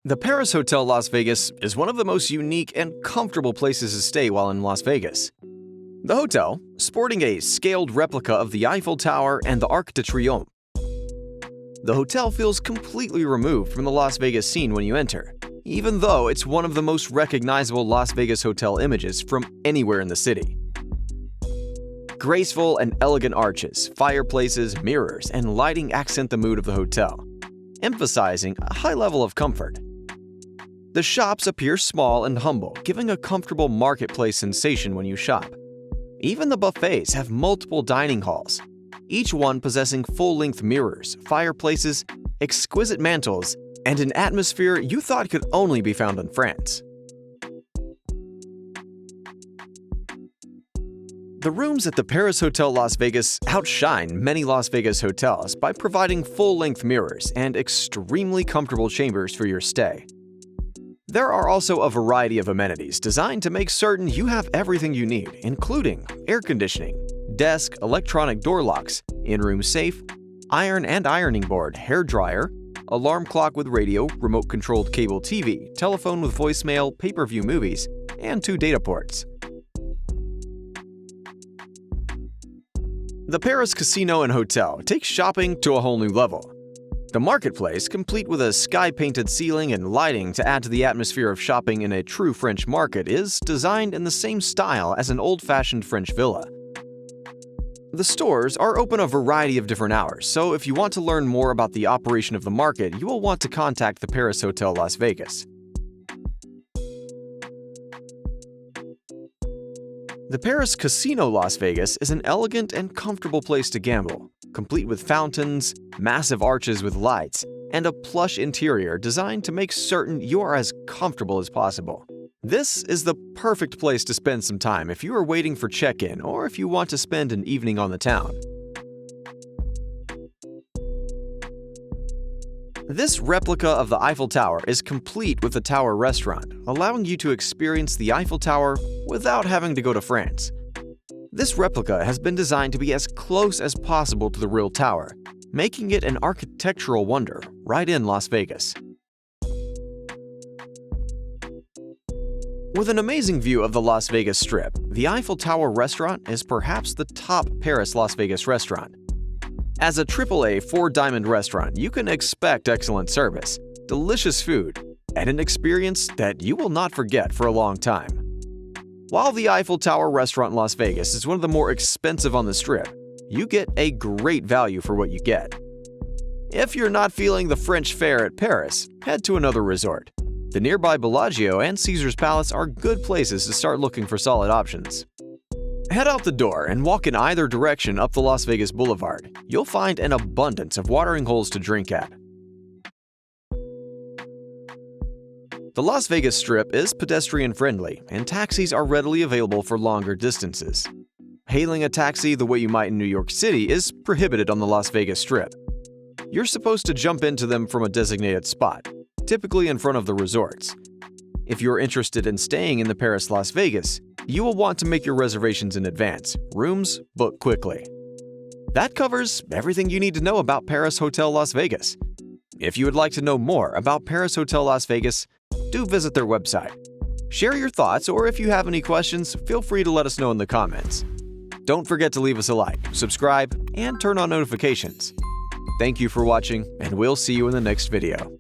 The Paris Hotel Las Vegas is one of the most unique and comfortable places to stay while in Las Vegas. The hotel, sporting a scaled replica of the Eiffel Tower and the Arc de Triomphe. The hotel feels completely removed from the Las Vegas scene when you enter, even though it's one of the most recognizable Las Vegas hotel images from anywhere in the city. Graceful and elegant arches, fireplaces, mirrors, and lighting accent the mood of the hotel, emphasizing a high level of comfort. The shops appear small and humble, giving a comfortable marketplace sensation when you shop. Even the buffets have multiple dining halls, each one possessing full-length mirrors, fireplaces, exquisite mantels, and an atmosphere you thought could only be found in France. The rooms at the Paris Hotel Las Vegas outshine many Las Vegas hotels by providing full-length mirrors and extremely comfortable chambers for your stay. There are also a variety of amenities designed to make certain you have everything you need, including air conditioning, desk, electronic door locks, in-room safe, iron and ironing board, hair dryer, alarm clock with radio, remote-controlled cable TV, telephone with voicemail, pay-per-view movies, and 2 data ports. The Paris Casino and Hotel takes shopping to a whole new level. The marketplace, complete with a sky-painted ceiling and lighting to add to the atmosphere of shopping in a true French market, is designed in the same style as an old-fashioned French villa. The stores are open a variety of different hours, so if you want to learn more about the operation of the market, you will want to contact the Paris Hotel Las Vegas. The Paris Casino Las Vegas is an elegant and comfortable place to gamble, complete with fountains, massive arches with lights, and a plush interior designed to make certain you are as comfortable as possible. This is the perfect place to spend some time if you are waiting for check-in or if you want to spend an evening on the town. This replica of the Eiffel Tower is complete with the Tower restaurant, allowing you to experience the Eiffel Tower without having to go to France. This replica has been designed to be as close as possible to the real tower, making it an architectural wonder right in Las Vegas. With an amazing view of the Las Vegas Strip, the Eiffel Tower restaurant is perhaps the top Paris Las Vegas restaurant. As a AAA 4-diamond restaurant, you can expect excellent service, delicious food, and an experience that you will not forget for a long time. While the Eiffel Tower restaurant in Las Vegas is one of the more expensive on the Strip, you get a great value for what you get. If you're not feeling the French fare at Paris, head to another resort. The nearby Bellagio and Caesar's Palace are good places to start looking for solid options. Head out the door and walk in either direction up the Las Vegas Boulevard. You'll find an abundance of watering holes to drink at. The Las Vegas Strip is pedestrian-friendly, and taxis are readily available for longer distances. Hailing a taxi the way you might in New York City is prohibited on the Las Vegas Strip. You're supposed to jump into them from a designated spot, typically in front of the resorts. If you're interested in staying in the Paris Las Vegas, you will want to make your reservations in advance. Rooms book quickly. That covers everything you need to know about Paris Hotel Las Vegas. If you would like to know more about Paris Hotel Las Vegas, do visit their website. Share your thoughts, or if you have any questions, feel free to let us know in the comments. Don't forget to leave us a like, subscribe, and turn on notifications. Thank you for watching, and we'll see you in the next video.